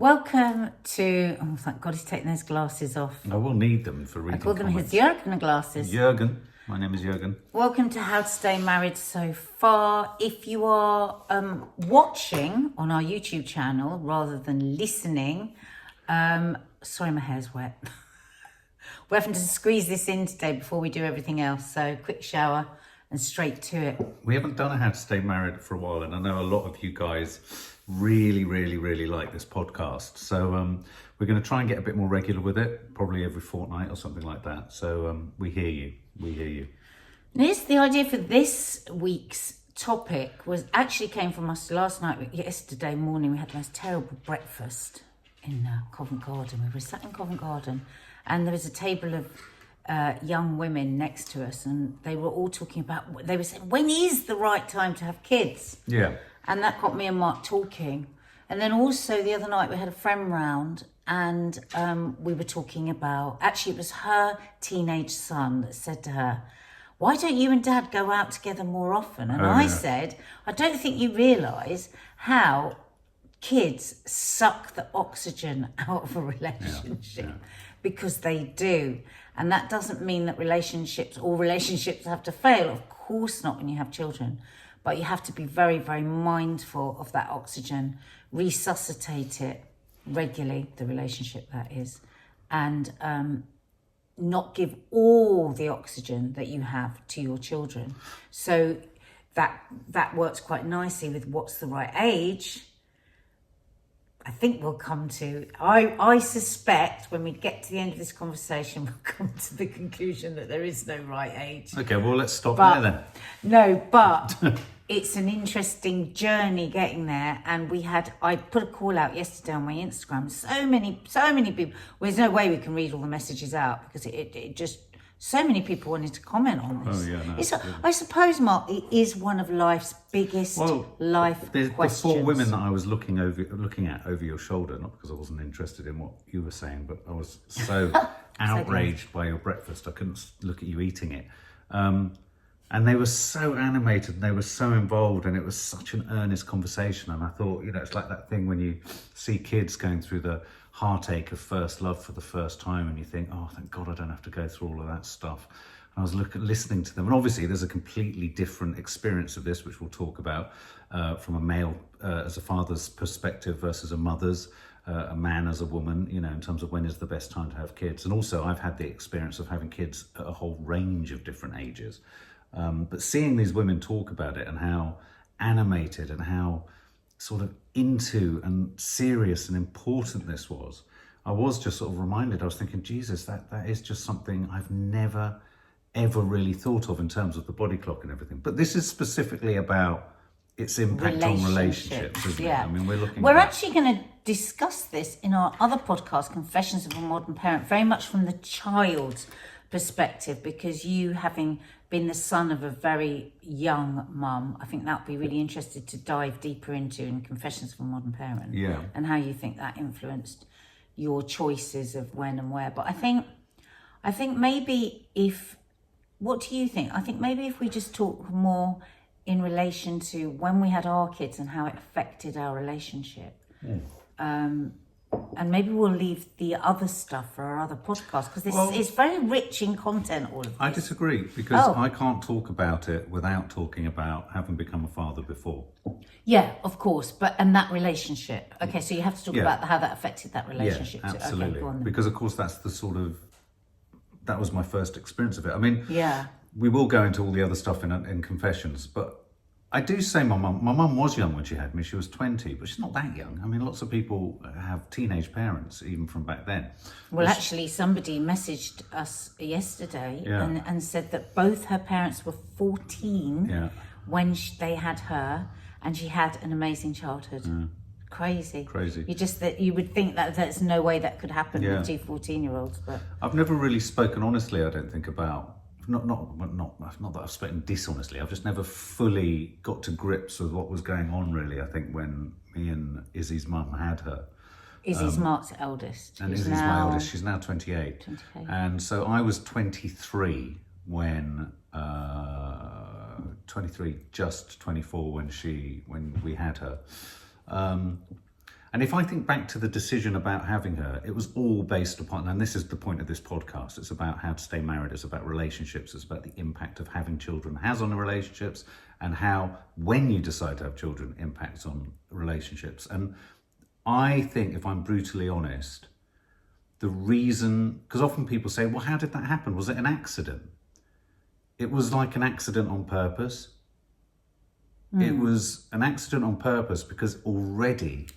Welcome to, oh thank God he's taking those glasses off. I will need them for reading I call them comments. his Jürgen glasses. Jürgen, my name is Jürgen. Welcome to How to Stay Married So Far. If you are watching on our YouTube channel rather than listening, sorry my hair's wet. We're having to squeeze this in today before we do everything else, so quick shower and straight to it. We haven't done a How to Stay Married for a while, and I know a lot of you guys really like this podcast. So we're going to try and get a bit more regular with it, probably every fortnight or something like that. So we hear you. The idea for this week's topic came from us last night. Yesterday morning we had the most terrible breakfast in Covent Garden. We were sat in Covent Garden and there was a table of young women next to us, and they were all talking about, they were saying, when is the right time to have kids? Yeah. And that got me and Mark talking. And then also the other night we had a friend round, and we were talking about, actually it was her teenage son that said to her, why don't you and Dad go out together more often? And I said, I don't think you realise how kids suck the oxygen out of a relationship, because they do. And that doesn't mean that relationships have to fail. Of course not when you have children. But you have to be very, very mindful of that oxygen, resuscitate it regularly, the relationship that is, and not give all the oxygen that you have to your children. So that works quite nicely with what's the right age. I think we'll come to, I suspect when we get to the end of this conversation, we'll come to the conclusion that there is no right age. Okay, well, let's stop there then. No, but it's an interesting journey getting there. And I put a call out yesterday on my Instagram. So many people, well, there's no way we can read all the messages out because it just, so many people wanted to comment on this. Oh, yeah, no, I suppose, Mark, it is one of life's biggest life questions. The four women that I was looking at over your shoulder, not because I wasn't interested in what you were saying, but I was so outraged by your breakfast, I couldn't look at you eating it. And they were so animated and they were so involved, and it was such an earnest conversation. And I thought, it's like that thing when you see kids going through the heartache of first love for the first time, and you think, oh, thank God I don't have to go through all of that stuff. And I was listening to them, and obviously there's a completely different experience of this, which we'll talk about, from a male as a father's perspective versus a mother's, a man as a woman, in terms of when is the best time to have kids. And also I've had the experience of having kids at a whole range of different ages. But seeing these women talk about it and how animated and how sort of into and serious and important this was, I was just sort of reminded, I was thinking, Jesus, that is just something I've never, ever really thought of in terms of the body clock and everything. But this is specifically about its impact on relationships, isn't it? I mean, we're actually going to discuss this in our other podcast, Confessions of a Modern Parent, very much from the child's perspective, because you, having been the son of a very young mum, I think that would be really interested to dive deeper into in Confessions of a Modern Parent, and how you think that influenced your choices of when and where. But I think maybe what do you think? I think maybe if we just talk more in relation to when we had our kids and how it affected our relationship. And maybe we'll leave the other stuff for our other podcast, because this is very rich in content, all of this. I disagree, because I can't talk about it without talking about having become a father before. Yeah, of course, and that relationship. Okay, so you have to talk about how that affected that relationship. Yeah, absolutely. Okay, go on then. Because of course that was my first experience of it. I mean, we will go into all the other stuff in Confessions, but I do say my mum was young when she had me. She was 20, but she's not that young. I mean, lots of people have teenage parents, even from back then. Well, actually, somebody messaged us yesterday and said that both her parents were 14 when they had her, and she had an amazing childhood. Crazy. You would think that there's no way that could happen with two 14-year-olds. But I've never really spoken honestly, I don't think, about... Not that I've spoken dishonestly. I've just never fully got to grips with what was going on, really. I think when me and Izzy's mum had her. Izzy's Mark's eldest. And Izzy's my eldest. She's now 28. And so I was 23 when 23, just 24 when we had her. And if I think back to the decision about having her, it was all based upon, and this is the point of this podcast, it's about how to stay married, it's about relationships, it's about the impact of having children has on the relationships, and how, when you decide to have children, impacts on relationships. And I think, if I'm brutally honest, the reason, because often people say, well, how did that happen? Was it an accident? It was like an accident on purpose. It was an accident on purpose because already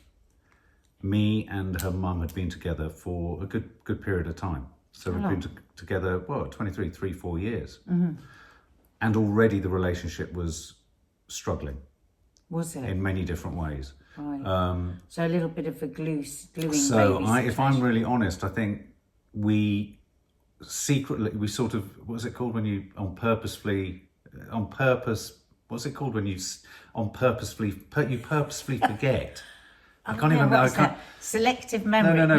me and her mum had been together for a good period of time. So we've been together, 4 years. And already the relationship was struggling. Was it? In many different ways. Right. So a little bit of a gluing So baby if I'm really honest, I think we sort of, what's it called when you purposefully forget. I can't even know. Selective memory. No.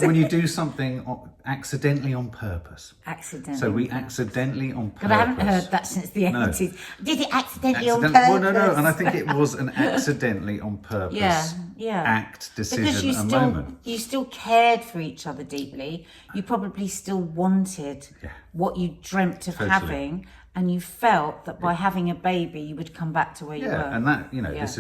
When you do something accidentally on purpose. Accidentally. So we accidentally on purpose. But I haven't heard that since the 80s. Did it accidentally on purpose? Well, no. And I think it was an accidentally on purpose act, decision, because moment. You still cared for each other deeply. You probably still wanted what you dreamt of having. And you felt that by having a baby, you would come back to where you were. And that, this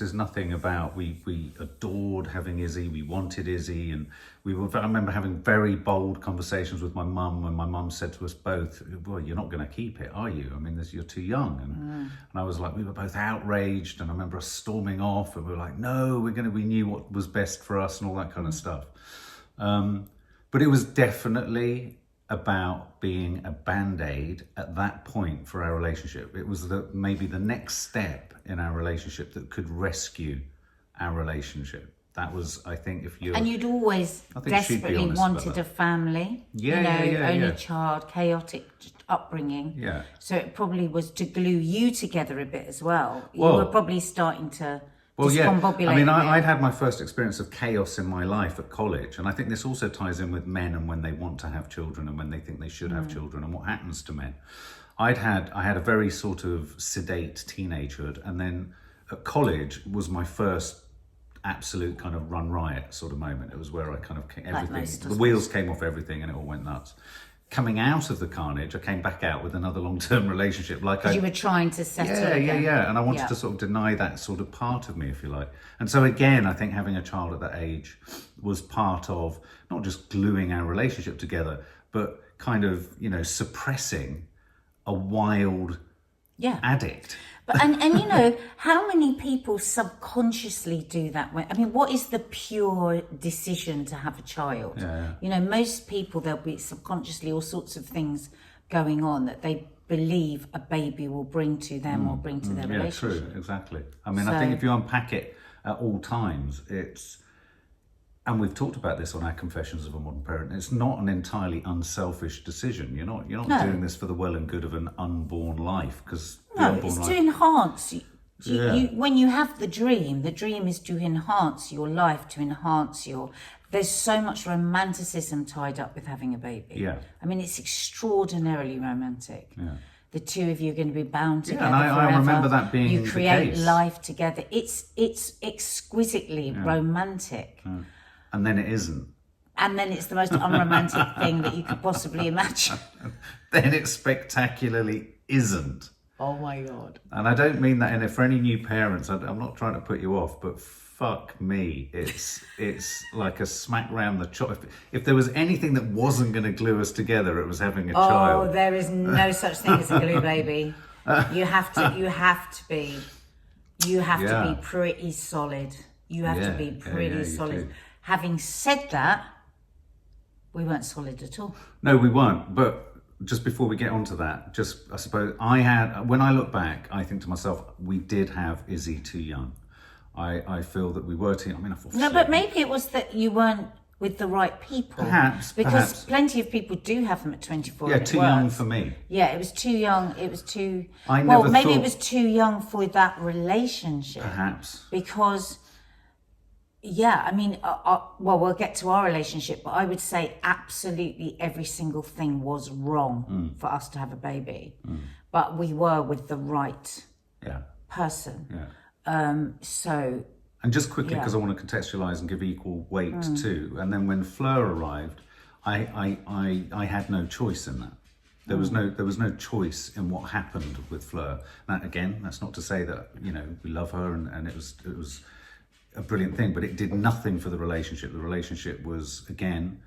is nothing about, we adored having Izzy, we wanted Izzy, and I remember having very bold conversations with my mum when my mum said to us both, well, you're not going to keep it, are you? I mean, you're too young. And I was like, we were both outraged, and I remember us storming off, and we were like, no, we knew what was best for us and all that kind of stuff. But it was definitely about being a band-aid at that point for our relationship. It was maybe the next step in our relationship that could rescue our relationship. That was, I think, and you'd always desperately wanted a family. Only child, chaotic upbringing. Yeah. So it probably was to glue you together a bit as well. You were probably starting to discombobulate. I mean, I'd had my first experience of chaos in my life at college, and I think this also ties in with men and when they want to have children and when they think they should have children and what happens to men. I had a very sort of sedate teenagehood, and then at college was my first absolute kind of run riot sort of moment. It was where I kind of the wheels came off everything and it all went nuts. Coming out of the carnage, I came back out with another long-term relationship. You were trying to settle. Yeah. And I wanted to sort of deny that sort of part of me, if you like. And so again, I think having a child at that age was part of not just gluing our relationship together, but kind of, suppressing a wild addict. But and how many people subconsciously do that? What is the pure decision to have a child? Most people, there'll be subconsciously all sorts of things going on that they believe a baby will bring to them or bring to their relationship. True, exactly. I think if you unpack it at all times, and we've talked about this on our Confessions of a Modern Parent, it's not an entirely unselfish decision. You're not doing this for the well and good of an unborn life, because to enhance. When you have the dream is to enhance your life, to enhance your. There's so much romanticism tied up with having a baby. Yeah. It's extraordinarily romantic. Yeah. The two of you are going to be bound together and I remember that being you create the case. Life together. It's exquisitely romantic. Yeah. And then it isn't. And then it's the most unromantic thing that you could possibly imagine. Then it spectacularly isn't. Oh my God. And I don't mean that for any new parents, I'm not trying to put you off, but fuck me, it's like a smack round the chop. If there was anything that wasn't going to glue us together, it was having a child. Oh, there is no such thing as a glue baby. You have to be pretty solid. You have to be pretty solid. Having said that, we weren't solid at all. No, we weren't. But just before we get onto that, I suppose when I look back, I think to myself, we did have Izzy too young. I feel that we were too young. I thought... No, but maybe it was that you weren't with the right people. Perhaps. Because plenty of people do have them at 24. Yeah, too young for me. Yeah, it was too young. It was too... maybe it was too young for that relationship. Perhaps. Because... we'll get to our relationship, but I would say absolutely every single thing was wrong for us to have a baby. But we were with the right person. Yeah. So And just quickly, Yeah. because I want to contextualise and give equal weight too. And then when Fleur arrived, I had no choice in that. There was no choice in what happened with Fleur. Now, again, that's not to say that, you know, we love her and it was a brilliant thing, but it did nothing for the relationship. The relationship was, again,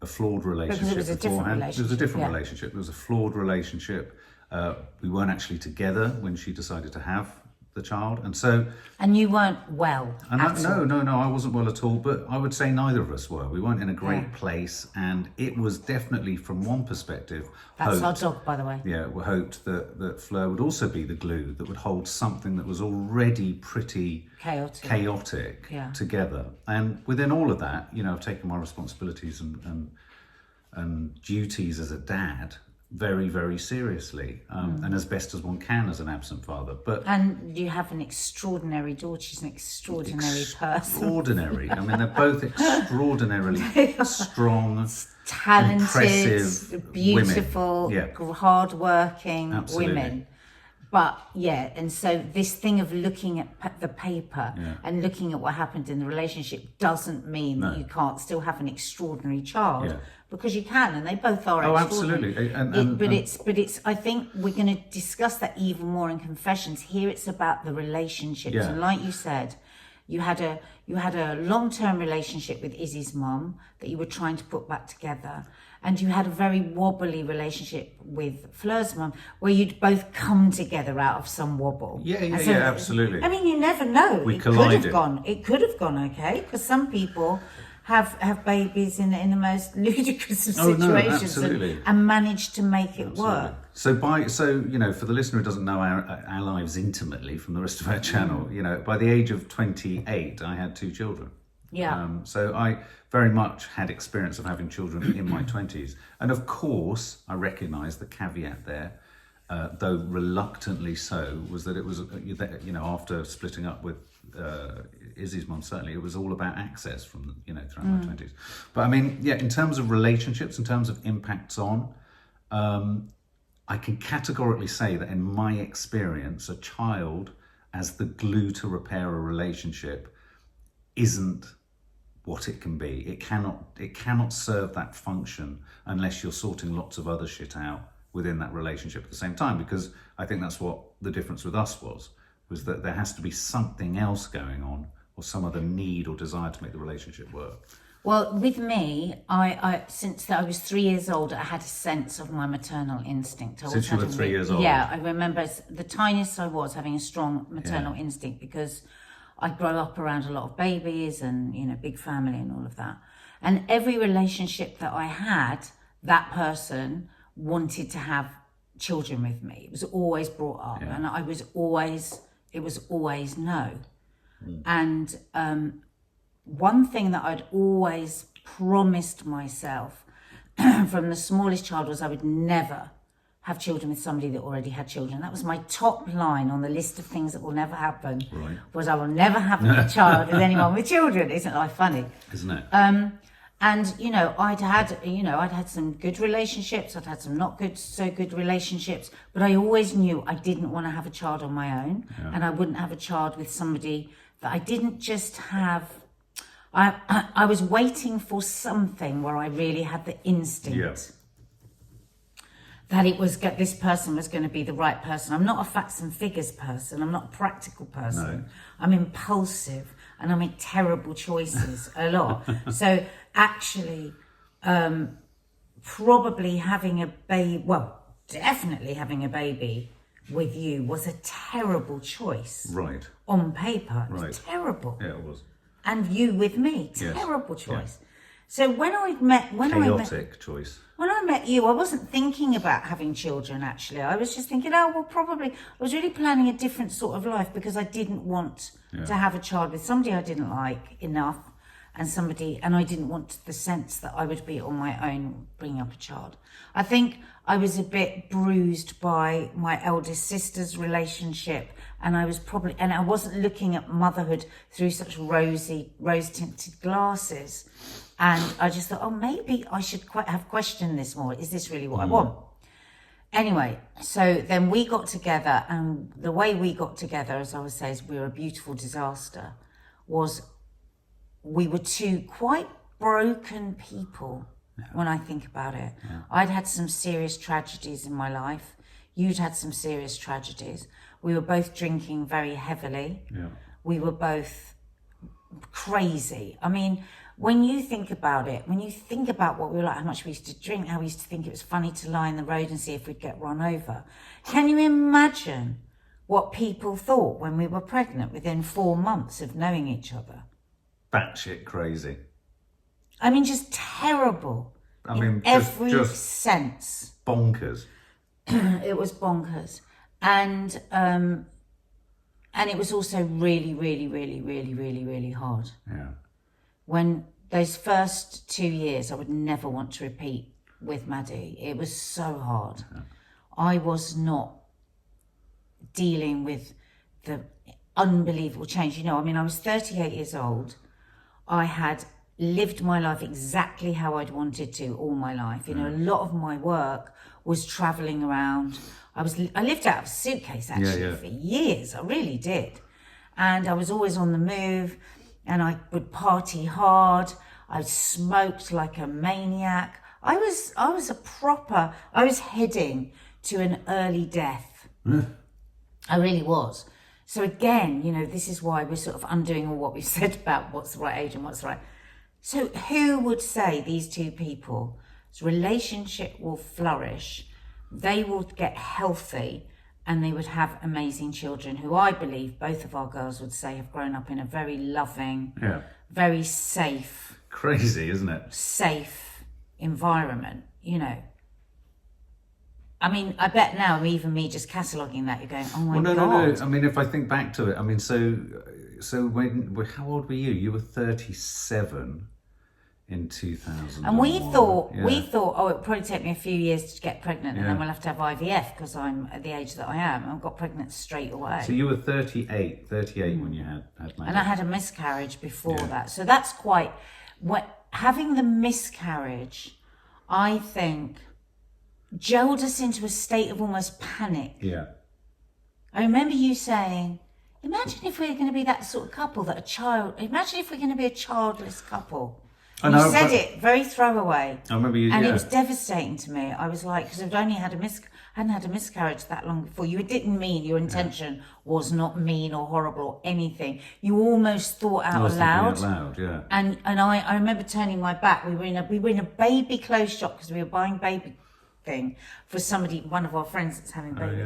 a flawed relationship. Because it was a different relationship. It was a different yeah. relationship. It was a flawed relationship. We weren't actually together when she decided to have the child, and so. And you weren't well at all. No, I wasn't well at all. But I would say neither of us were. We weren't in a great place, and it was definitely, from one perspective, That's hoped, our dog, by the way. yeah, we hoped that Fleur would also be the glue that would hold something that was already pretty chaotic Yeah. together. And within all of that, you know, I've taken my responsibilities and duties as a dad very, very seriously, and as best as one can as an absent father. But And you have an extraordinary daughter. She's an extraordinary person. extraordinary. I mean, they're both extraordinarily strong, Talented, impressive beautiful, women. Yeah. hard-working Absolutely. women. But yeah, and so this thing of looking at the paper Yeah. and looking at what happened in the relationship doesn't mean that you can't still have an extraordinary child, Yeah. because you can, and they both are Oh, extraordinary. absolutely. But it's. I think we're going to discuss that even more in confessions. Here, it's about the relationships, Yeah. and like you said, you had a long-term relationship with Izzy's mum that you were trying to put back together. And you had a very wobbly relationship with Fleur's mum, where you'd both come together out of some wobble. Yeah, And so, absolutely. I mean, you never know. We It collided. could have gone okay, because some people have babies in the most ludicrous of Oh, no, situations absolutely. and manage to make it work. So you know, for the listener who doesn't know our lives intimately from the rest of our channel, you know, by the age of 28, I had 2 children. Yeah. So I very much had experience of having children in my 20s. And of course, I recognise the caveat there, though reluctantly so, was that it was, you know, after splitting up with Izzy's mum, certainly, it was all about access from, you know, throughout my 20s. But I mean, yeah, in terms of relationships, in terms of impacts on, I can categorically say that in my experience, a child as the glue to repair a relationship isn't what it can be. It cannot serve that function unless you're sorting lots of other shit out within that relationship at the same time, because I think that's what the difference with us was that there has to be something else going on, or some other need or desire to make the relationship work. Well, with me, I since I was 3 years old, I had a sense of my maternal instinct. Since you were 3 years old? Yeah, I remember the tiniest I was having a strong maternal instinct, because I'd grow up around a lot of babies and, you know, big family and all of that. And every relationship that I had, that person wanted to have children with me. It was always brought up, and it was always no. And one thing that I'd always promised myself from the smallest child was I would never have children with somebody that already had children. That was my top line on the list of things that will never happen. Right. Was I will never have a child with anyone with children. Isn't that funny? Isn't it? And you know, I'd had some good relationships. I'd had some not so good relationships. But I always knew I didn't want to have a child on my own, and I wouldn't have a child with somebody that I didn't just have. I was waiting for something where I really had the instinct that this person was going to be the right person. I'm not a facts and figures person. I'm not a practical person. No. I'm impulsive, and I make terrible choices a lot. So actually, probably having a baby, definitely having a baby with you was a terrible choice. Right. On paper, it was Right. terrible. Yeah, it was. And you with me, Yes. terrible choice. Yeah. So when I met Choice. When I met you, I wasn't thinking about having children, actually. I was just thinking, probably, I was really planning a different sort of life, because I didn't want to have a child with somebody I didn't like enough, and I didn't want the sense that I would be on my own bringing up a child. I think I was a bit bruised by my eldest sister's relationship, and I wasn't looking at motherhood through such rose-tinted glasses. And I just thought, maybe I should have questioned this more. Is this really what I want? Anyway, so then we got together, and the way we got together, as I would say, is we were a beautiful disaster. was we were two quite broken people when I think about it. I'd had some serious tragedies in my life. You'd had some serious tragedies. We were both drinking very heavily. We were both crazy. I mean, when you think about it, when you think about what we were like, how much we used to drink, how we used to think it was funny to lie in the road and see if we'd get run over. Can you imagine what people thought when we were pregnant within 4 months of knowing each other? Batshit crazy. I mean, just terrible. I mean, in every sense. Bonkers. It was bonkers. And it was also really, really, really, really, really, really hard. Yeah. When those first 2 years, I would never want to repeat with Maddie. It was so hard. I was not dealing with the unbelievable change. You know, I mean, I was 38 years old. I had lived my life exactly how I'd wanted to all my life. You know, a lot of my work was traveling around. I lived out of a suitcase actually for years. I really did. And I was always on the move, and I would party hard. I smoked like a maniac. I was heading to an early death. I really was. So again, you know, this is why we're sort of undoing all what we've said about what's the right age and what's the right. So who would say these two people's relationship will flourish, they will get healthy, and they would have amazing children who I believe both of our girls would say have grown up in a very loving, very safe. Crazy, isn't it? Safe environment, you know. I mean, I bet now, even me just cataloguing that, you're going, oh my God. No. I mean, if I think back to it, I mean, so how old were you? You were 37 in 2000. And we thought, oh, it'll probably take me a few years to get pregnant, and then we'll have to have IVF because I'm at the age that I am. And I got pregnant straight away. So you were 38 when you had Maddie. And I had a miscarriage before that. So that's quite, having the miscarriage, I think, gelled us into a state of almost panic. Yeah. I remember you saying, imagine if we're going to be that sort of couple imagine if we're going to be a childless couple. And you said it very throwaway. I remember you, and it was devastating to me. I was like, because I'd only had hadn't had a miscarriage that long before. You didn't mean, your intention was not mean or horrible or anything. You almost thought out loud. And I remember turning my back. We were in a baby clothes shop because we were buying baby thing for one of our friends that's having a baby.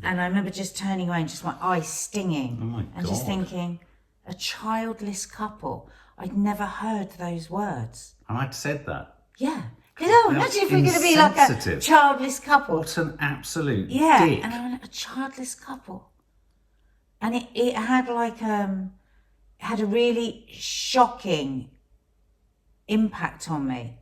And I remember just turning away and just my eyes stinging just thinking, a childless couple. I'd never heard those words. And I'd said that. Yeah. Imagine if we're going to be like a childless couple. What an absolute dick. And I went, a childless couple. And it had like had a really shocking impact on me.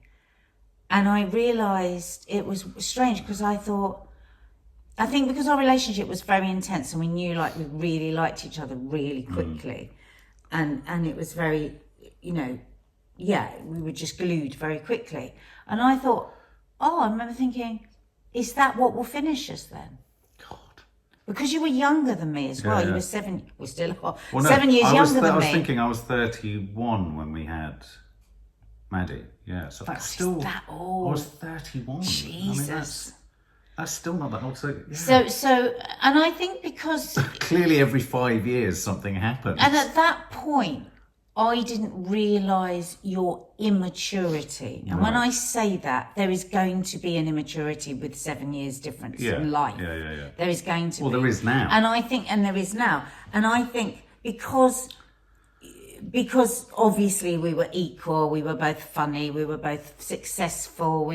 And I realised it was strange because I think because our relationship was very intense and we knew like we really liked each other really quickly. And it was very, you know, we were just glued very quickly. And I thought, I remember thinking, is that what will finish us then? God. Because you were younger than me as well. You were 7, we're still 7 years younger than me. I was thinking I was 31 when we had Maddie. Yeah, so that's still. That old? I was 31. Jesus. I mean, that's still not that old. So, and I think because clearly every 5 years something happens. And at that point, I didn't realise your immaturity. And when I say that, there is going to be an immaturity with 7 years difference in life. Yeah. There is going to be. Well, there is now. And there is now. And I think because obviously we were equal, we were both funny, we were both successful,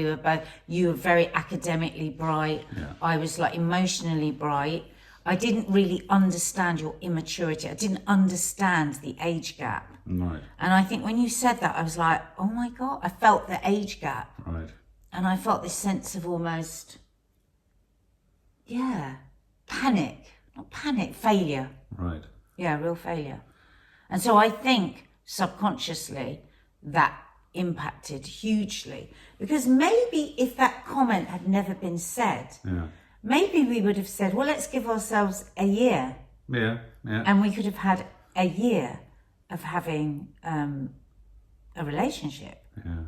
you were very academically bright, I was like emotionally bright. I didn't really understand your immaturity. I didn't understand the age gap. Right. And I think when you said that, I was like, oh my God, I felt the age gap. Right. And I felt this sense of almost, failure. Right. Yeah, real failure. And so I think subconsciously that impacted hugely. Because maybe if that comment had never been said, maybe we would have said, well, let's give ourselves a year. Yeah. And we could have had a year of having a relationship. Yeah.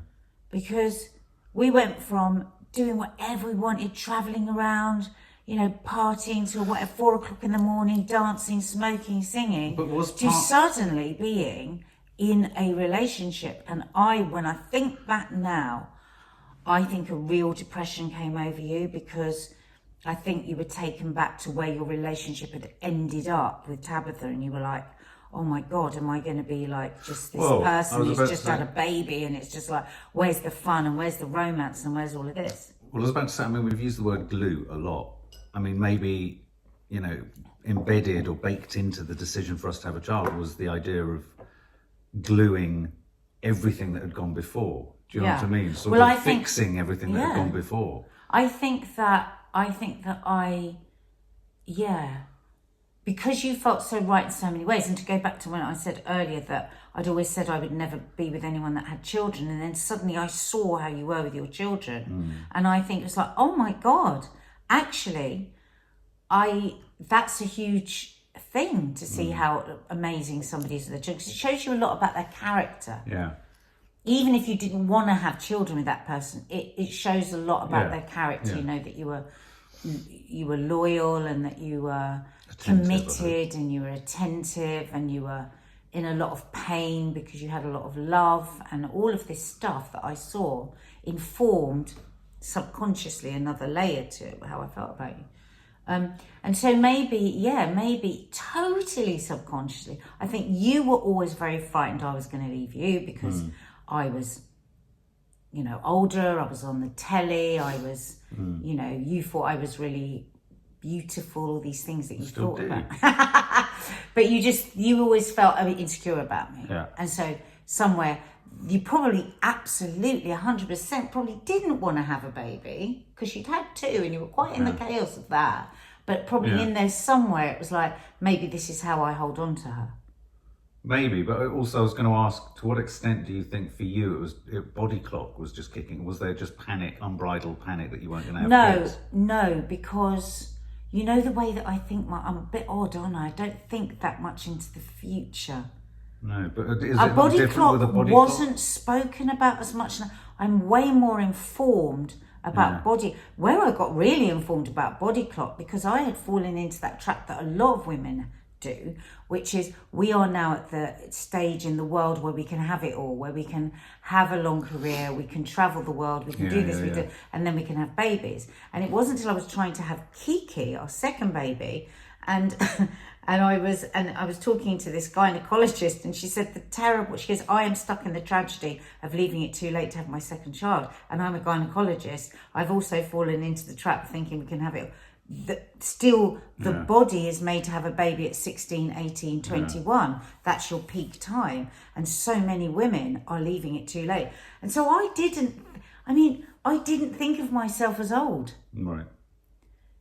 Because we went from doing whatever we wanted, travelling around, you know, partying till whatever, 4 o'clock in the morning, dancing, smoking, singing, But was to suddenly being in a relationship. And when I think back now, I think a real depression came over you, because I think you were taken back to where your relationship had ended up with Tabitha, and you were like, oh my God, am I going to be like just this person who's just had a baby, and it's just like, where's the fun and where's the romance and where's all of this? Well, I was about to say, I mean, we've used the word glue a lot. I mean, maybe, you know, embedded or baked into the decision for us to have a child was the idea of gluing everything that had gone before. Do you know what I mean? Sort of fixing everything that had gone before. I think that because you felt so right in so many ways, and to go back to when I said earlier that I'd always said I would never be with anyone that had children, and then suddenly I saw how you were with your children, and I think it's like, oh my God, actually, that's a huge thing to see how amazing somebody is with their children, because it shows you a lot about their character. Yeah. Even if you didn't want to have children with that person, it shows a lot about their character. You know, that you were loyal, and that you were committed, and you were attentive, and you were in a lot of pain because you had a lot of love, and all of this stuff that I saw informed subconsciously another layer to how I felt about you. And so maybe totally subconsciously, I think you were always very frightened I was going to leave you, because I was, you know, older, I was on the telly, I was, you know, you thought I was really beautiful, all these things that you thought about. But you always felt a bit insecure about me. Yeah. And so somewhere, you probably absolutely 100% probably didn't want to have a baby, because you'd had 2 and you were quite in the chaos of that. But probably in there somewhere, it was like, maybe this is how I hold on to her. Maybe, but also I was going to ask, to what extent do you think for you body clock was just kicking? Was there just panic, unbridled panic that you weren't going to have kids? No, because you know the way that I think, I'm a bit odd, aren't I? I don't think that much into the future. No, but is a it body not different clock with a body wasn't clock? spoken about as much. I'm way more informed about body. Where I got really informed about body clock, because I had fallen into that trap that a lot of women do, which is we are now at the stage in the world where we can have it all, where we can have a long career, we can travel the world, we can do this, and then we can have babies. And it wasn't until I was trying to have Kiki, our second baby, and I was talking to this gynecologist, and she said she goes, I am stuck in the tragedy of leaving it too late to have my second child, and I'm a gynecologist. I've also fallen into the trap of thinking we can have it. The body is made to have a baby at 16, 18, 21. That's your peak time. And so many women are leaving it too late. And so I didn't think of myself as old. Right.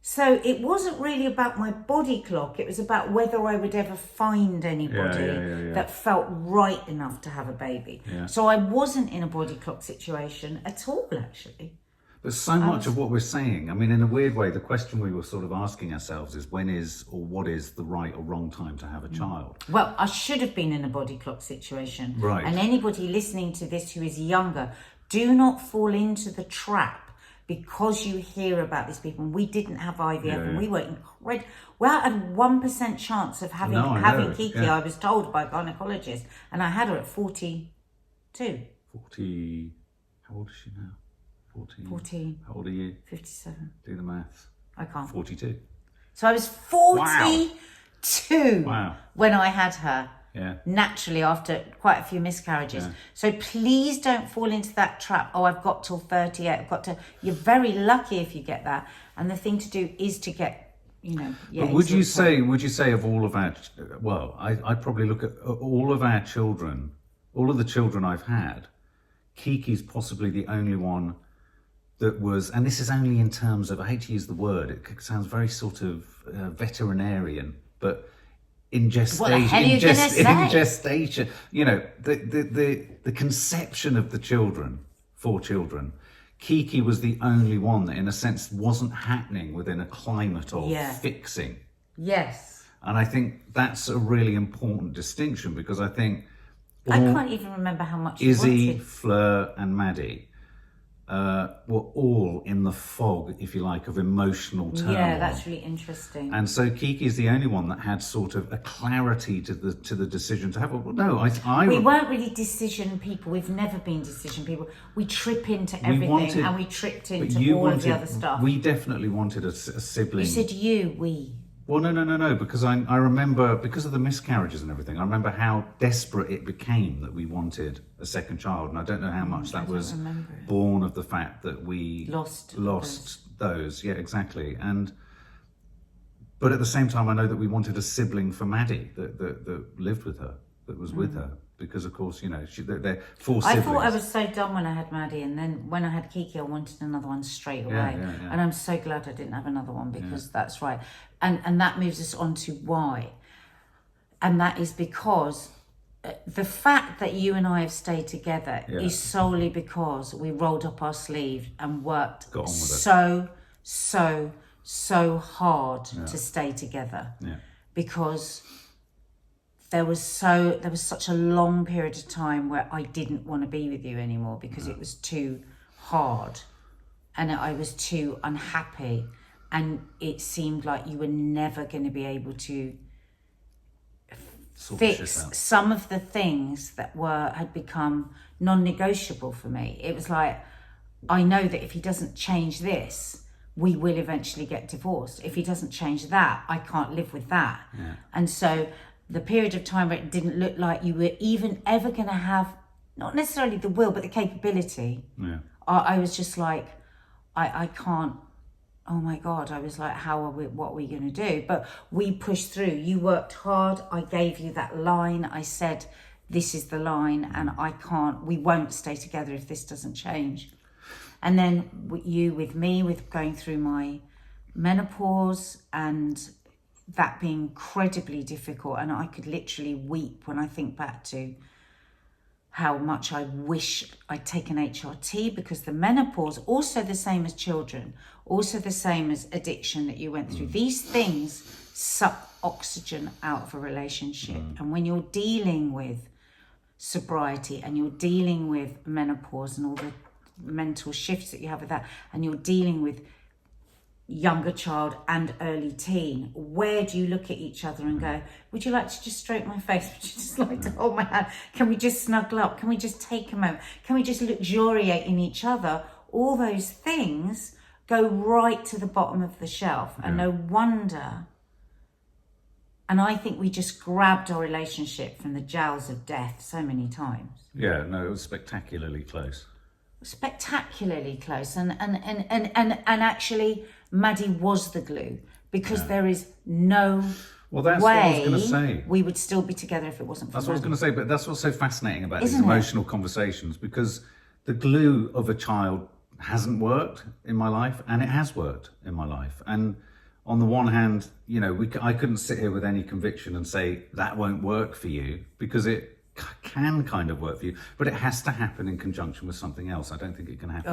So it wasn't really about my body clock. It was about whether I would ever find anybody that felt right enough to have a baby. Yeah. So I wasn't in a body clock situation at all, actually. But so much of what we're saying, I mean, in a weird way, the question we were sort of asking ourselves is when is or what is the right or wrong time to have a child? Well, I should have been in a body clock situation. Right. And anybody listening to this who is younger, do not fall into the trap because you hear about these people. We didn't have IVF and we were incredible. We had a 1% chance of having Kiki, I was told by a gynecologist. And I had her at 42. 40, how old is she now? 14. How old are you? 57. Do the maths. I can't. 42. So I was 42 when I had her. Yeah. Naturally, after quite a few miscarriages. Yeah. So please don't fall into that trap. Oh, I've got till 38. I've got to. You're very lucky if you get that. And the thing to do is to get, But would you say of all of our? Well, I'd probably look at all of our children, all of the children I've had. Kiki's possibly the only one that was, and this is only in terms of, I hate to use the word, it sounds very sort of veterinarian, but in gestation, in gestation, the conception of the children, 4 children, Kiki was the only one that in a sense wasn't happening within a climate of fixing. Yes. And I think that's a really important distinction, because I think I can't even remember how much Izzy, wanted. Fleur and Maddie were all in the fog, if you like, of emotional turmoil. Yeah, that's really interesting. And so Kiki's the only one that had sort of a clarity to the decision to have. Well, no, I we weren't really decision people. We've never been decision people. We trip into everything, and we tripped into all of the other stuff. We definitely wanted a sibling. You said we. Well, no, because I remember, because of the miscarriages and everything, I remember how desperate it became that we wanted a second child. And I don't know how much that was born of the fact that we lost those. Yeah, exactly. But at the same time, I know that we wanted a sibling for Maddie that lived with her, that was with her. Because, of course, you know, they're four siblings. I thought I was so dumb when I had Maddie, and then when I had Kiki, I wanted another one straight away. Yeah. And I'm so glad I didn't have another one, because that's right. And that moves us on to why. And that is because the fact that you and I have stayed together is solely because we rolled up our sleeve and worked so hard to stay together. Yeah. Because there was such a long period of time where I didn't want to be with you anymore, because it was too hard and I was too unhappy, and it seemed like you were never going to be able to fix some of the things that had become non-negotiable for me. It was like, I know that if he doesn't change this, we will eventually get divorced. If he doesn't change that, I can't live with that. And so the period of time where it didn't look like you were even ever going to have, not necessarily the will, but the capability. I was just like, I can't, oh my God. I was like, what are we going to do? But we pushed through. You worked hard. I gave you that line. I said, this is the line, and we won't stay together if this doesn't change. And then you with me, with going through my menopause, and that being incredibly difficult, and I could literally weep when I think back to how much I wish I'd taken HRT, because the menopause, also the same as children, also the same as addiction that you went through. These things suck oxygen out of a relationship. And when you're dealing with sobriety, and you're dealing with menopause and all the mental shifts that you have with that, and you're dealing with younger child and early teen, where do you look at each other and go, would you like to just stroke my face? Would you just like to hold my hand? Can we just snuggle up? Can we just take a moment? Can we just luxuriate in each other? All those things go right to the bottom of the shelf. And no wonder. And I think we just grabbed our relationship from the jaws of death so many times. Yeah, no, it was spectacularly close. Spectacularly close. And actually, Maddie was the glue, because there is no Well, that's what I was going to say. We would still be together if it wasn't for That's what I was going to say, but that's what's so fascinating about these Isn't it? emotional conversations, because the glue of a child hasn't worked in my life, and it has worked in my life. And on the one hand, you know, I couldn't sit here with any conviction and say that won't work for you, because it can kind of work for you, but it has to happen in conjunction with something else. I don't think it can happen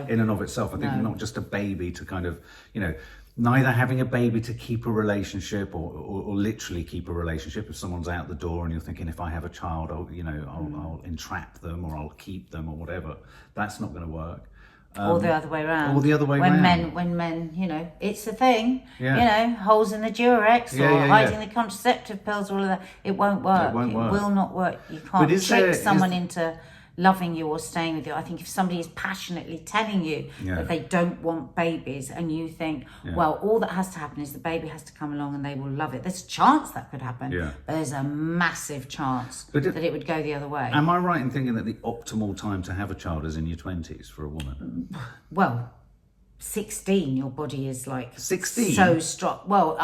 in and of itself. I think not just a baby to kind of, you know, neither having a baby to keep a relationship or literally keep a relationship. If someone's out the door and you're thinking, if I have a child, I'll entrap them, or I'll keep them, or whatever. That's not going to work. Or the other way around. Or the other way around. When men, you know, it's a thing. Yeah. You know, holes in the Durex or hiding the contraceptive pills, all of that. It won't work. It will not work. You can't trick someone into loving you or staying with you. I think if somebody is passionately telling you that they don't want babies, and you think, well, all that has to happen is the baby has to come along and they will love it. There's a chance that could happen, but there's a massive chance that it would go the other way. Am I right in thinking that the optimal time to have a child is in your 20s for a woman? Well, 16, your body is like 16 so strong. Well,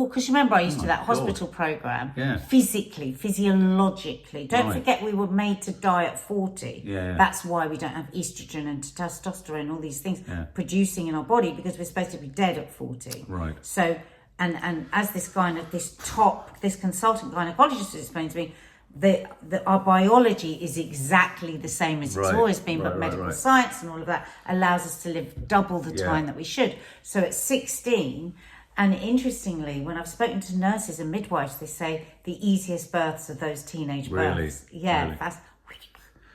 because remember I used to do that hospital program. Physically, physiologically. Don't forget we were made to die at 40. That's why we don't have estrogen and testosterone, all these things producing in our body, because we're supposed to be dead at 40. Right. So, and as this consultant gynecologist explained to me, that our biology is exactly the same as it's always been, but medical science and all of that allows us to live double the time that we should. So at 16, And interestingly, when I've spoken to nurses and midwives, they say the easiest births are those teenage Really? births. Yeah, Really? fast.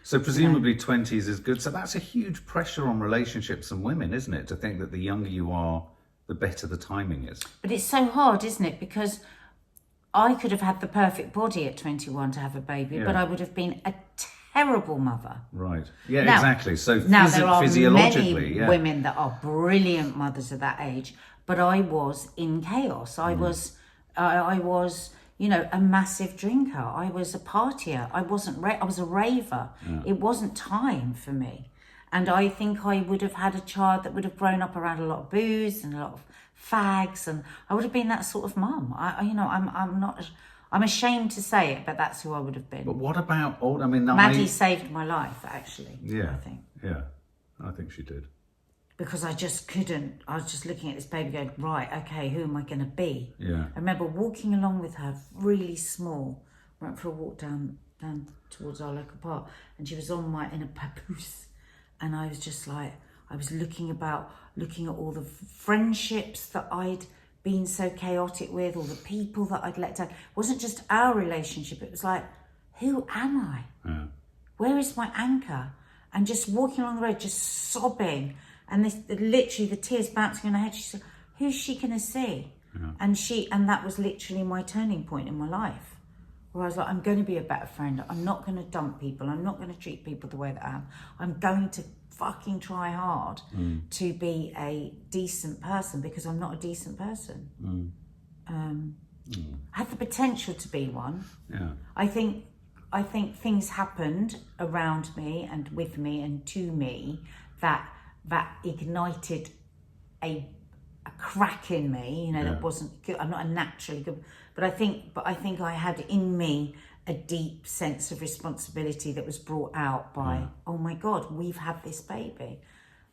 So presumably 20s is good. So that's a huge pressure on relationships and women, isn't it? To think that the younger you are, the better the timing is. But it's so hard, isn't it? Because I could have had the perfect body at 21 to have a baby, but I would have been a terrible mother. Right. Yeah, Now- exactly. So Now, there are physiologically, many women that are brilliant mothers at that age, but I was in chaos. I was, you know, a massive drinker. I was a partier. I was a raver. It wasn't time for me. And I think I would have had a child that would have grown up around a lot of booze and a lot of fags, and I would have been that sort of mum. I'm ashamed to say it, but that's who I would have been. But what about old? I mean, Maddie saved my life, actually. Yeah. I think. Yeah, I think she did. Because I just couldn't. I was just looking at this baby going, right, okay, who am I going to be? Yeah. I remember walking along with her, really small. Went for a walk down towards our local park, and she was in a papoose. And I was just like, I was looking at all the friendships that I'd been so chaotic with, all the people that I'd let down. It wasn't just our relationship. It was like, who am I? Yeah. Where is my anchor? And just walking along the road, just sobbing. And literally the tears bouncing on her head. She said, who's she going to see? Yeah. And that was literally my turning point in my life. Where I was like, I'm going to be a better friend. I'm not going to dump people. I'm not going to treat people the way that I am. I'm going to fucking try hard to be a decent person, because I'm not a decent person. I had the potential to be one. Yeah. I think things happened around me and with me and to me that ignited a crack in me, you know, that wasn't good. I'm not a naturally good, but I think I had in me a deep sense of responsibility that was brought out by, oh my God, we've had this baby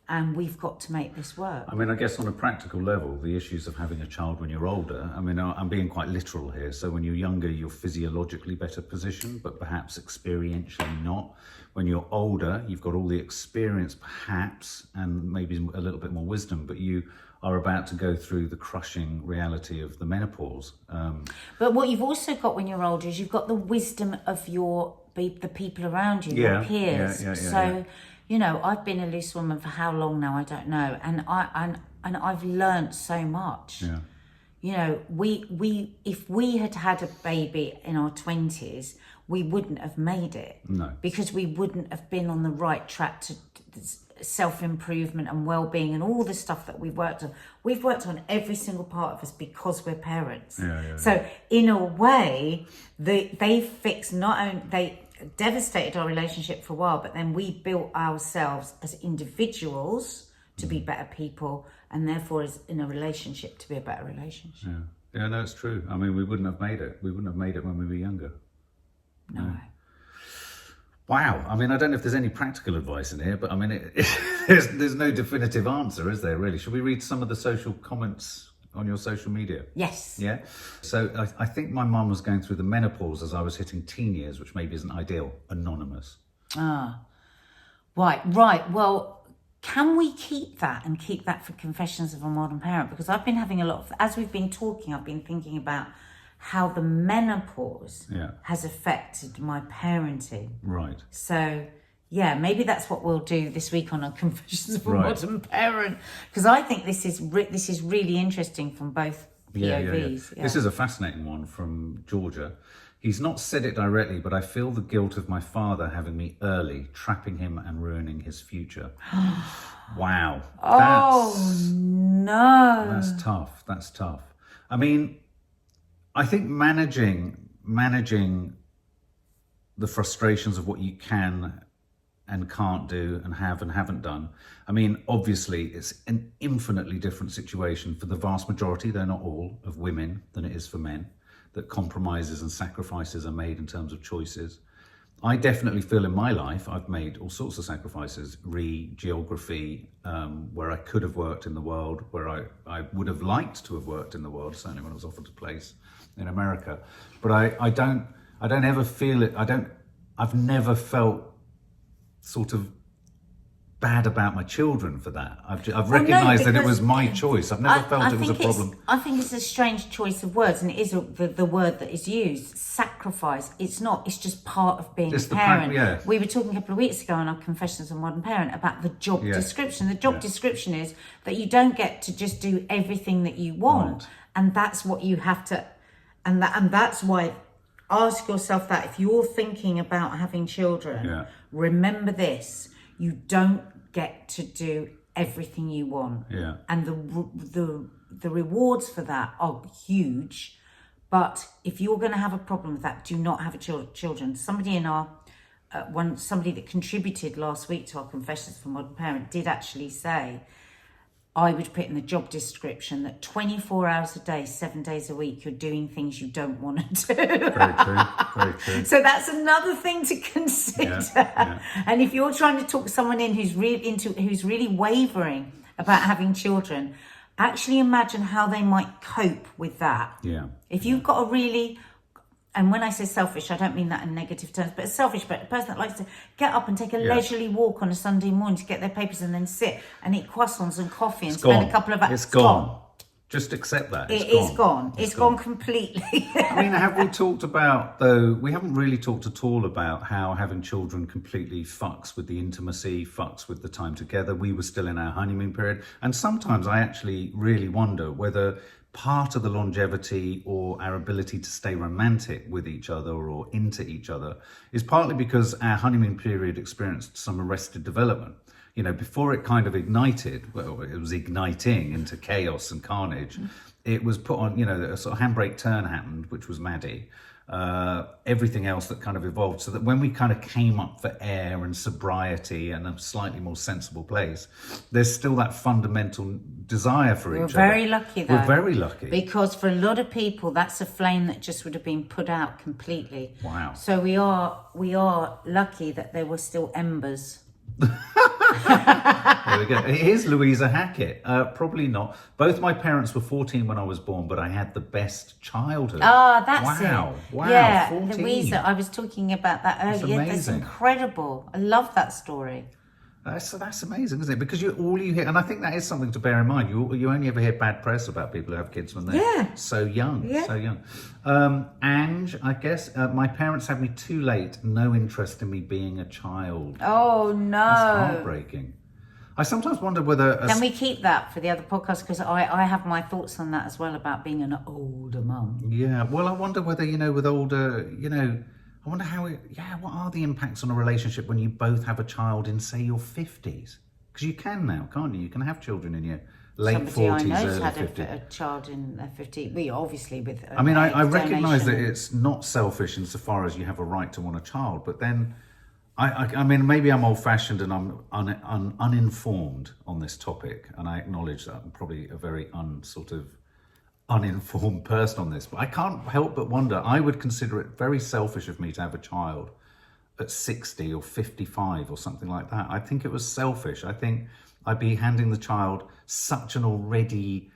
and we've got to make this work. I mean, I guess on a practical level, the issues of having a child when you're older, I mean, I'm being quite literal here. So when you're younger, you're physiologically better positioned, but perhaps experientially not. When you're older, you've got all the experience perhaps, and maybe a little bit more wisdom, but you are about to go through the crushing reality of the menopause. But what you've also got when you're older is you've got the wisdom of the people around you, your peers. So, you know, I've been a loose woman for how long now? I don't know, and I've learnt so much. Yeah. You know, if we had had a baby in our 20s, we wouldn't have made it. No. Because we wouldn't have been on the right track to self-improvement and well-being and all the stuff that we've worked on. We've worked on every single part of us because we're parents. So in a way, they devastated our relationship for a while, but then we built ourselves as individuals to be better people, and therefore as in a relationship to be a better relationship. Yeah, no, it's true. I mean, we wouldn't have made it. We wouldn't have made it when we were younger. No. Wow. I mean, I don't know if there's any practical advice in here, but I mean, there's no definitive answer, is there, really? Should we read some of the social comments on your social media? Yes. Yeah? So I think my mum was going through the menopause as I was hitting teen years, which maybe isn't ideal. Anonymous. Right. Well, can we keep that for Confessions of a Modern Parent? Because I've been having as we've been talking, I've been thinking about how the menopause has affected my parenting. Right. So, yeah, maybe that's what we'll do this week on Confessions of a Modern Parent, because I think this is really interesting from both POVs. Yeah. This is a fascinating one from Georgia. He's not said it directly, but I feel the guilt of my father having me early, trapping him and ruining his future. Wow. No. That's tough. I mean, I think managing the frustrations of what you can and can't do and have and haven't done. I mean, obviously, it's an infinitely different situation for the vast majority, though not all, of women than it is for men, that compromises and sacrifices are made in terms of choices. I definitely feel in my life I've made all sorts of sacrifices, geography, where I could have worked in the world, where I would have liked to have worked in the world, certainly when I was offered a place in America. But I don't ever feel it. I've never felt sort of bad about my children for that. I've recognised that it was my choice. I've never felt it was a problem. I think it's a strange choice of words, and it is the word that is used, sacrifice. It's not, it's just part of being a parent. We were talking a couple of weeks ago on our Confessions of a Modern Parent about the job description. The job description is that you don't get to just do everything that you want. And that's what you have to, and that's why, ask yourself that if you're thinking about having children, remember this. You don't get to do everything you want. And the rewards for that are huge. But if you're going to have a problem with that, do not have children. Somebody in our, somebody that contributed last week to our Confessions for Modern Parent did actually say, I would put in the job description that 24 hours a day, 7 days a week, you're doing things you don't want to do. Very true, very true. So that's another thing to consider. And if you're trying to talk someone in who's really wavering about having children, actually imagine how they might cope with that. If you've got a really... And when I say selfish, I don't mean that in negative terms, but selfish, but a person that likes to get up and take a leisurely walk on a Sunday morning to get their papers and then sit and eat croissants and coffee and spend a couple of hours. It's gone. Just accept that. It's gone. It's gone completely. I mean, have we talked about, though, we haven't really talked at all about how having children completely fucks with the intimacy, fucks with the time together. We were still in our honeymoon period. And sometimes I actually really wonder whether part of the longevity or our ability to stay romantic with each other or into each other is partly because our honeymoon period experienced some arrested development. You know, before it kind of ignited, well, it was igniting into chaos and carnage. It was put on, you know, a sort of handbrake turn happened, which was Maddie. Everything else that kind of evolved, so that when we kind of came up for air and sobriety and a slightly more sensible place, there's still that fundamental desire for each other. We're very lucky though. We're very lucky. Because for a lot of people, that's a flame that just would have been put out completely. Wow. So we are lucky that there were still embers. There we go. Here's Louisa Hackett. Probably not. Both my parents were 14 when I was born, but I had the best childhood. Oh, that's it. Wow, yeah, 14. Louisa, I was talking about that earlier. That's incredible. I love that story. That's amazing, isn't it? Because all you hear, and I think that is something to bear in mind. You only ever hear bad press about people who have kids when they're so young, so young. Ange, I guess my parents had me too late. No interest in me being a child. Oh no, that's heartbreaking. I sometimes wonder whether... Can we keep that for the other podcast? Because I have my thoughts on that as well about being an older mum. Yeah, well, I wonder whether, you know, with older, you know, I wonder how what are the impacts on a relationship when you both have a child in, say, your 50s? Because you can now, can't you? You can have children in your late 40s, early 50s. Somebody I know had a child in their 50s. We obviously with... I mean, I recognise that it's not selfish insofar as you have a right to want a child, but then... I mean, maybe I'm old-fashioned and I'm uninformed on this topic, and I acknowledge that I'm probably a very uninformed person on this, but I can't help but wonder, I would consider it very selfish of me to have a child at 60 or 55 or something like that. I think it was selfish. I think I'd be handing the child such an already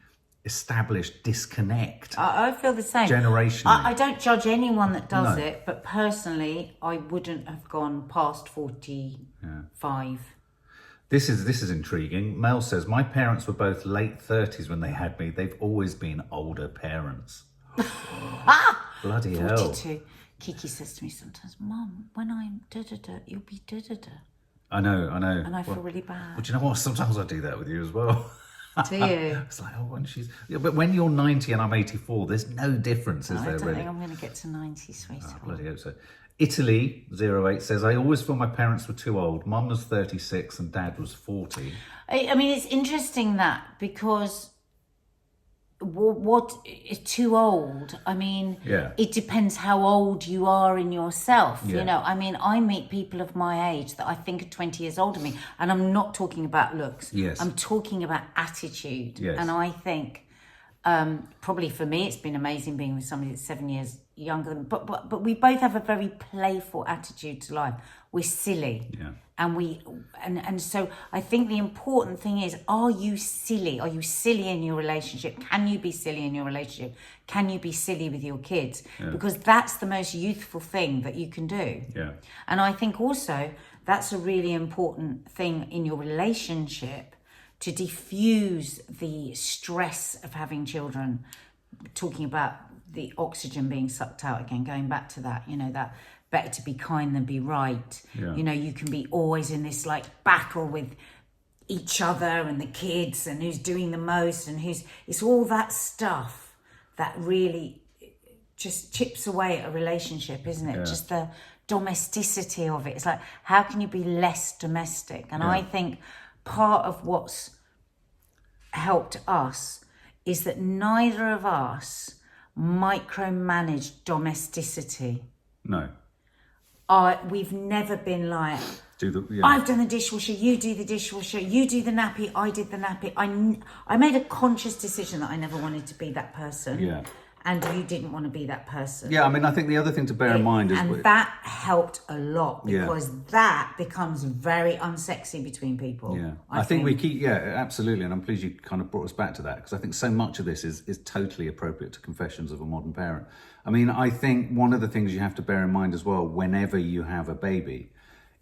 established disconnect. I feel the same. Generationally. I don't judge anyone that does it, but personally, I wouldn't have gone past 45. This is intriguing. Mel says, my parents were both late 30s when they had me. They've always been older parents. Bloody 42. Hell. Kiki says to me sometimes, Mum, when I'm da-da-da, you'll be da-da-da. I know. And I feel really bad. But you know what? Sometimes I do that with you as well. Do you? It's like, when she's... Yeah, but when you're 90 and I'm 84, there's no difference, is there, really? I don't think I'm going to get to 90, sweetheart. I bloody hope so. Italy 08 says, I always feel my parents were too old. Mum was 36 and Dad was 40. I mean, it's interesting that, because what is too old? I mean, it depends how old you are in yourself. You know, I mean, I meet people of my age that I think are 20 years older than me, and I'm not talking about looks. Yes. I'm talking about attitude. Yes. And I think probably for me, it's been amazing being with somebody that's 7 years younger than, but we both have a very playful attitude to life. We're silly. Yeah. And so I think the important thing is, are you silly? Are you silly in your relationship? Can you be silly in your relationship? Can you be silly with your kids? Because that's the most youthful thing that you can do. Yeah. And I think also That's a really important thing in your relationship to diffuse the stress of having children. Talking about the oxygen being sucked out again, going back to that, that better to be kind than be right. Yeah. You can be always in this like battle with each other and the kids and who's doing the most and it's all that stuff that really just chips away at a relationship, isn't it? Yeah. Just the domesticity of it. It's like, how can you be less domestic? And I think part of what's helped us is that neither of us micromanage domesticity. No. We've never been like, Yeah. I've done the dishwasher, you do the dishwasher, you do the nappy, I did the nappy. I made a conscious decision that I never wanted to be that person. Yeah. And you didn't want to be that person. Yeah, I mean, I think the other thing to bear in mind is... And that helped a lot because that becomes very unsexy between people. Yeah, I think we keep... Yeah, absolutely. And I'm pleased you kind of brought us back to that because I think so much of this is totally appropriate to Confessions of a Modern Parent. I mean, I think one of the things you have to bear in mind as well whenever you have a baby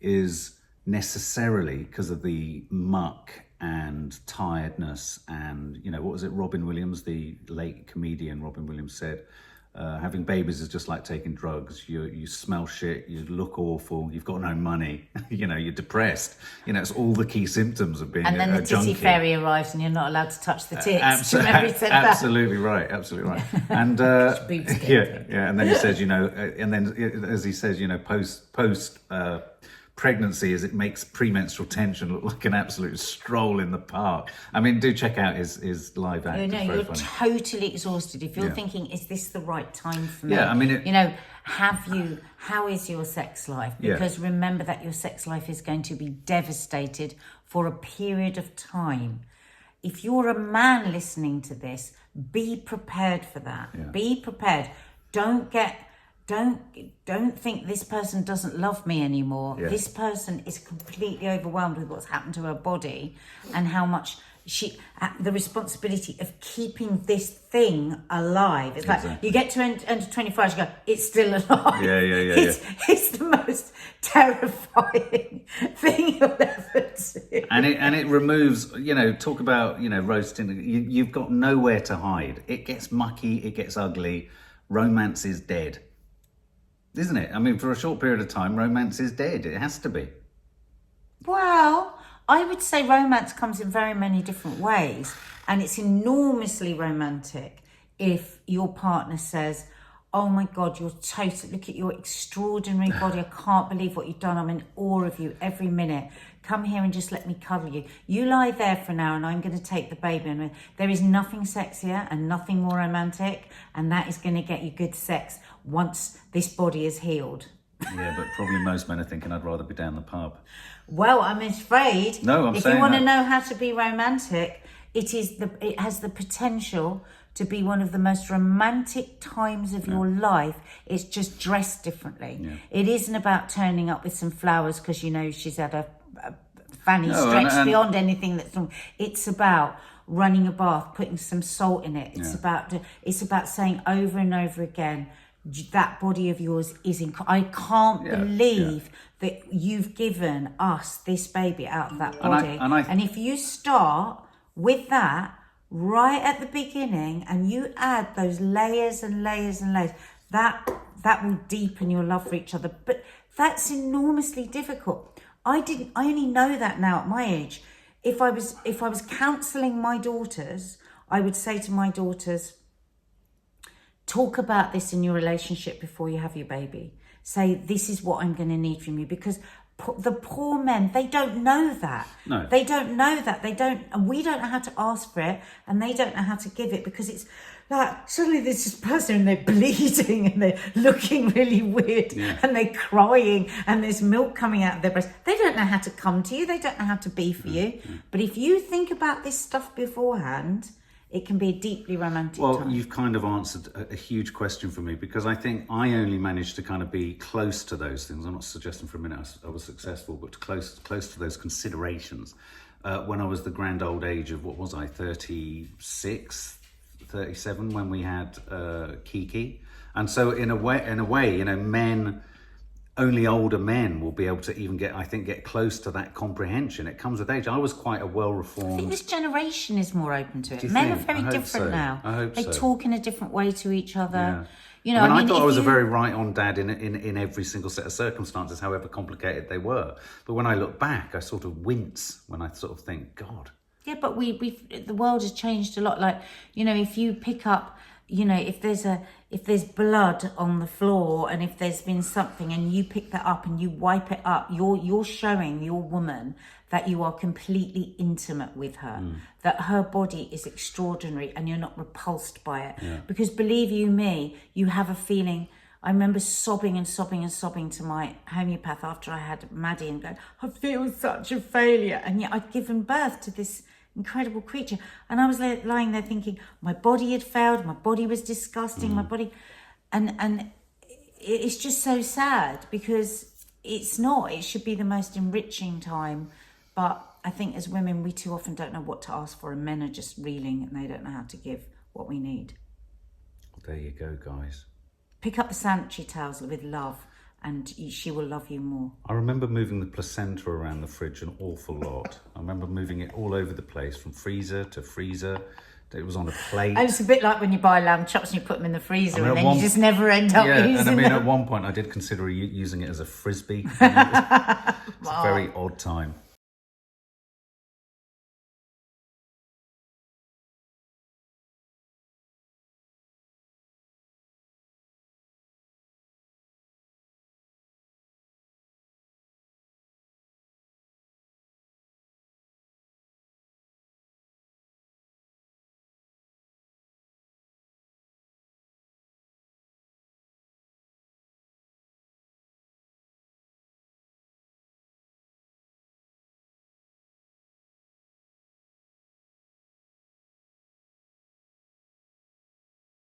is necessarily because of the muck and tiredness and, what was it, Robin Williams, the late comedian Robin Williams said, having babies is just like taking drugs. You smell shit, you look awful, you've got no money, you're depressed. It's all the key symptoms of being a junkie. And then the titty fairy arrives and you're not allowed to touch the tits. Absolutely right. And and then he says, and then as he says, post pregnancy is it makes premenstrual tension look like an absolute stroll in the park. I mean, do check out his live act. You're totally exhausted. If you're thinking, is this the right time for me? Yeah, I mean, how is your sex life? Because remember that your sex life is going to be devastated for a period of time. If you're a man listening to this, be prepared for that. Yeah. Be prepared. Don't think this person doesn't love me anymore. Yeah. This person is completely overwhelmed with what's happened to her body and how much the responsibility of keeping this thing alive. It's like you get to end 25, you go, it's still alive. It's the most terrifying thing you'll ever do. And it removes, talk about, roasting. You've got nowhere to hide. It gets mucky, it gets ugly. Romance is dead. Isn't it? I mean, for a short period of time, romance is dead. It has to be. Well, I would say romance comes in very many different ways. And it's enormously romantic if your partner says, oh my God, look at your extraordinary body. I can't believe what you've done. I'm in awe of you every minute. Come here and just let me cuddle you. You lie there for an hour and I'm going to take the baby. And there is nothing sexier and nothing more romantic. And that is going to get you good sex once this body is healed. Yeah, but probably most men are thinking I'd rather be down the pub. Well, I'm afraid if you want to know how to be romantic, it has the potential to be one of the most romantic times of your life. It's just dressed differently. Yeah. It isn't about turning up with some flowers because she's had a fanny stretched beyond anything that's wrong. It's about running a bath, putting some salt in it. It's about saying over and over again, that body of yours is I can't believe that you've given us this baby out of that body. And if you start with that right at the beginning and you add those layers and layers and layers, that will deepen your love for each other. But that's enormously difficult. I only know that now at my age. If I was counselling my daughters, I would say to my daughters, talk about this in your relationship before you have your baby. Say, this is what I'm going to need from you, because the poor men, they don't know that. No. They don't know that. And we don't know how to ask for it, and they don't know how to give it, because it's like, suddenly there's this person and they're bleeding and they're looking really weird and they're crying and there's milk coming out of their breast. They don't know how to come to you. They don't know how to be for you. But if you think about this stuff beforehand, it can be a deeply romantic time. You've kind of answered a huge question for me, because I think I only managed to kind of be close to those things. I'm not suggesting for a minute I was successful, but close to those considerations when I was the grand old age of, 36, 37, when we had Kiki. And so in a way, men only older men will be able to even get close to that comprehension. It comes with age. I was quite a I think well-reformed. this generation is more open to it. you Men are think? very I hope different so. now. I hope they so. talk in a different way to each other. Yeah. You know, I thought I if was a you- very right-on dad in every single set of circumstances, however complicated they were. But when I look back, I sort of wince when I sort of think, God. Yeah, but the world has changed a lot. Like, you know, if you pick up, you know, if there's blood on the floor and if there's been something and you pick that up and you wipe it up, you're showing your woman that you are completely intimate with her, that her body is extraordinary and you're not repulsed by it. Yeah. Because believe you me, you have a feeling. I remember sobbing and sobbing and sobbing to my homeopath after I had Maddie and going, I feel such a failure. And yet I'd given birth to this incredible creature. And I was lying there thinking, my body had failed, my body was disgusting, my body... And it's just so sad because it's not. It should be the most enriching time. But I think as women, we too often don't know what to ask for, and men are just reeling and they don't know how to give what we need. There you go, guys. Pick up the sanitary towels with love and she will love you more. I remember moving the placenta around the fridge an awful lot. I remember moving it all over the place, from freezer to freezer. It was on a plate. And it's a bit like when you buy lamb chops and you put them in the freezer at and then one- you just never end up Yeah, using and I mean, them. at one point I did consider using it as a frisbee. It's a very odd time.